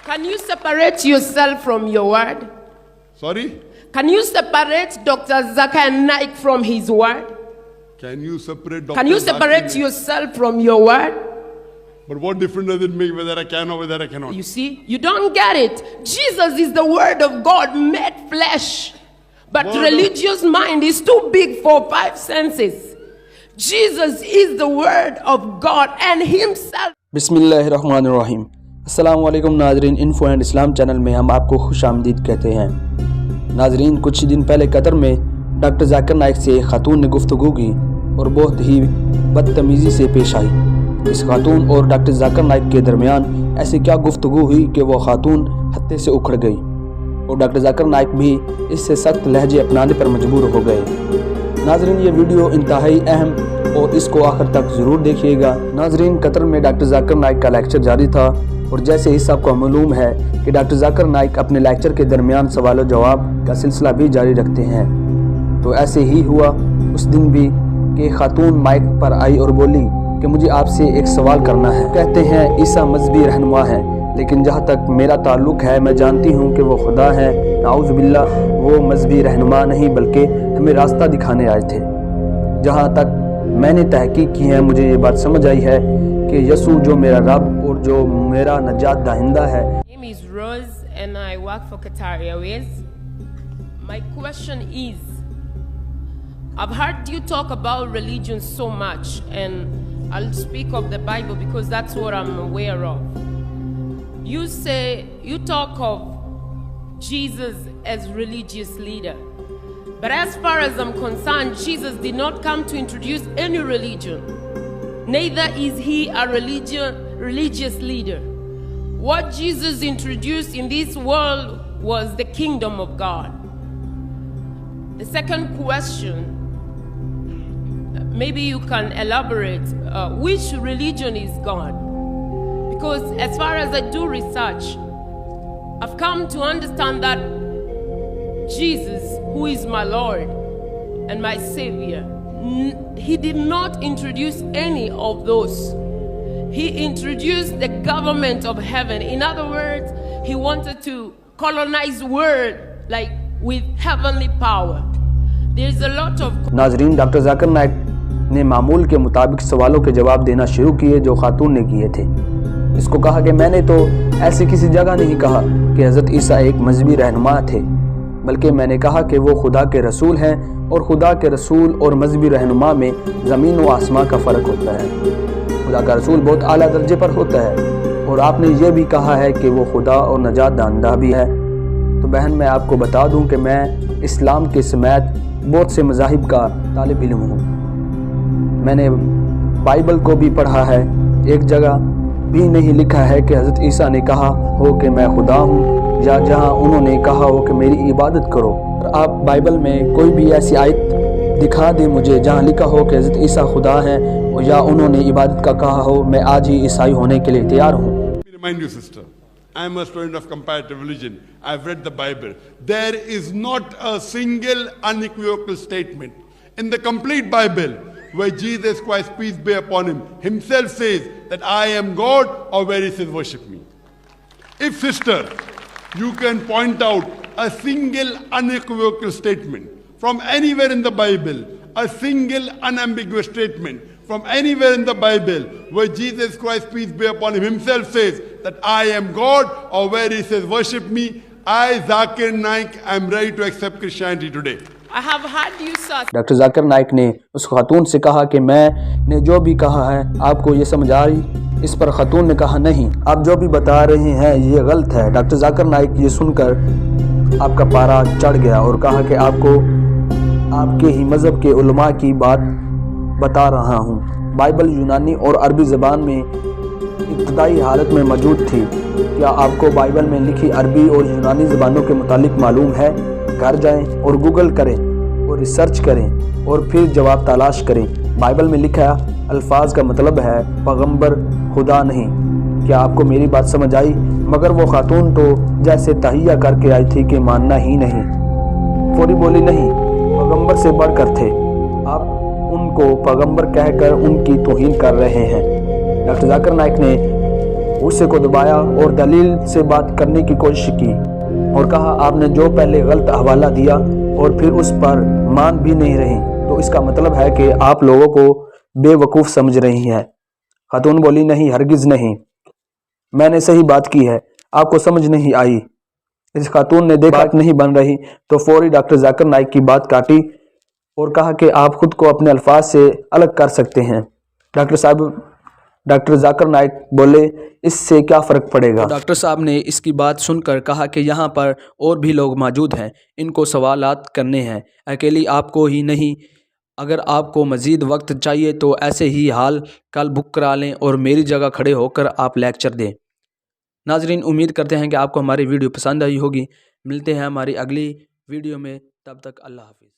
Can you separate yourself from your word? Sorry? Can you separate Dr. Zakir Naik from his word? Can you separate Dr. Can you separate Zakir? yourself from your word? But what difference does it make whether I can or whether I cannot? You see, you don't get it. Jesus is the word of God made flesh. But religious mind is too big for 5 senses. Jesus is the word of God and himself. बिस्मिल्लाहिर्रहमानिर्रहीम। अस्सलाम वालेकुम नाजरीन, info and Islam channel में हम आपको खुश आमदीद कहते हैं। नाजरीन, कुछ दिन पहले कतर में डॉक्टर जाकिर नाइक से एक खातून ने गुफ्तगू की और बहुत ही बदतमीज़ी से पेश आई। इस खातून और डॉक्टर जाकिर नाइक के दरमियान ऐसी क्या गुफ्तगू हुई कि वो खातून हत्थे से उखड़ गई और डॉक्टर जाकिर नाइक भी इससे सख्त लहजे अपनाने पर मजबूर हो गए। नाजरीन, ये वीडियो इंतहाई अहम और इसको आखिर तक ज़रूर देखिएगा। नाजरीन, कतर में डॉक्टर जाकिर नाइक का लेक्चर जारी था और जैसे ही सबको मालूम है कि डॉक्टर जाकिर नाइक अपने लेक्चर के दरमियान सवाल जवाब का सिलसिला भी जारी रखते हैं, तो ऐसे ही हुआ उस दिन भी कि खातून माइक पर आई और बोली कि मुझे आपसे एक सवाल करना है। कहते हैं ईसा मजहबी रहनुमा है, लेकिन जहाँ तक मेरा ताल्लुक़ है मैं जानती हूँ कि वो खुदा है। नाउज़ बिल्लाह, वो मजहबी रहनुमा नहीं बल्कि हमें रास्ता दिखाने आए थे। जहाँ तक मैंने तहकीक की है, मुझे ये बात समझ आई है कि यसू जो मेरा रब और जो मेरा नजात दहिंदा है। My name is Rose and I work for Qatar Airways. My question is, I've heard you talk about religion so much, and I'll speak of the Bible because that's what I'm aware of. You talk of Jesus as religious leader. But as far as I'm concerned, Jesus did not come to introduce any religion. Neither is he a religious leader. What Jesus introduced in this world was the kingdom of God. The second question, maybe you can elaborate, which religion is God? Because as far as I do research, I've come to understand that Jesus, who is my Lord and my Savior, he did not introduce any of those. He introduced the government of heaven. In other words, he wanted to colonize the world like with heavenly power. There's a lot of नाजरीन, doctor Zakir Naik ने मामूल के मुताबिक सवालों के जवाब देना शुरू किए जो खातून ने किए थे। इसको कहा कि मैंने तो ऐसी किसी जगह नहीं कहा कि हज़रत ईसा एक मजहबी रहनुमा थे, बल्कि मैंने कहा कि वो खुदा के रसूल हैं और खुदा के रसूल और मजहबी रहनुमा में ज़मीन व आसमां का फ़र्क होता है। खुदा का रसूल बहुत आला दर्जे पर होता है और आपने ये भी कहा है कि वो खुदा और नजात दहिंदा भी है। तो बहन, मैं आपको बता दूं कि मैं इस्लाम के समेत बहुत से मज़ाहिब का तालिब इल्म हूँ। मैंने बाइबल को भी पढ़ा है। एक जगह भी नहीं लिखा है कि हज़रत ईसा ने कहा हो कि मैं खुदा हूँ, या जहाँ उन्होंने कहा हो कि मेरी इबादत करो। आप बाइबल में कोई भी ऐसी आयत दिखा दें मुझे जहाँ लिखा हो कि हज़रत ईसा खुदा हैं या उन्होंने इबादत का कहा हो, मैं आज ही ईसाई होने के लिए तैयार हूँ। Remind you, sister, I am a student of comparative religion. I've read the Bible. There is not a single unequivocal statement in the complete Bible where Jesus Christ, peace be upon him, himself says that I am God, or where he says worship me. If, sister, you can point out a single unequivocal statement from anywhere in the Bible, a single unambiguous statement from anywhere in the Bible where Jesus Christ, peace be upon him, himself says that I am God, or where he says worship me, I, Zakir Naik, am ready to accept Christianity today. I have heard you, sir. Doctor Zakir Naik ने उस खातून से कहा कि मैंने जो भी कहा है आपको ये समझ आ रही? इस पर खातून ने कहा नहीं, आप जो भी बता रहे हैं ये गलत है। डॉक्टर जाकिर नाइक ये सुनकर आपका पारा चढ़ गया और कहा कि आपको आपके ही मज़हब के उलमा की बात बता रहा हूँ। बाइबल यूनानी और अरबी ज़बान में इब्तदाई हालत में मौजूद थी। क्या आपको बाइबल में लिखी अरबी और यूनानी ज़बानों के मुतालिक मालूम है? घर जाएं और गूगल करें और रिसर्च करें और फिर जवाब तलाश करें। बाइबल में लिखा अल्फाज का मतलब है पैगंबर, खुदा नहीं। क्या आपको मेरी बात समझ आई? मगर वो खातून तो जैसे तहिया करके आई थी कि मानना ही नहीं। फौरी बोली नहीं, पैगंबर से बढ़कर थे, आप उनको पैगंबर कहकर उनकी तौहीन कर रहे हैं। डॉक्टर जाकिर नाइक ने गुस्से को दबाया और दलील से बात करने की कोशिश की और कहा, आपने जो पहले गलत हवाला दिया और फिर उस पर मान भी नहीं रही, तो इसका मतलब है कि आप लोगों को बेवकूफ़ समझ रही हैं। खातून बोली, नहीं, हरगिज़ नहीं, मैंने सही बात की है, आपको समझ नहीं आई। इस खातून ने देखा बात नहीं बन रही तो फौरी डॉक्टर जाकिर नाइक की बात काटी और कहा कि आप खुद को अपने अल्फाज से अलग कर सकते हैं। डॉक्टर जाकिर नाइक बोले, इससे क्या फ़र्क पड़ेगा। तो डॉक्टर साहब ने इसकी बात सुनकर कहा कि यहाँ पर और भी लोग मौजूद हैं, इनको सवालात करने हैं, अकेली आपको ही नहीं। अगर आपको मज़ीद वक्त चाहिए तो ऐसे ही हाल कल बुक करा लें और मेरी जगह खड़े होकर आप लेक्चर दें। नाजरीन, उम्मीद करते हैं कि आपको हमारी वीडियो पसंद आई होगी। मिलते हैं हमारी अगली वीडियो में, तब तक अल्लाह हाफिज़।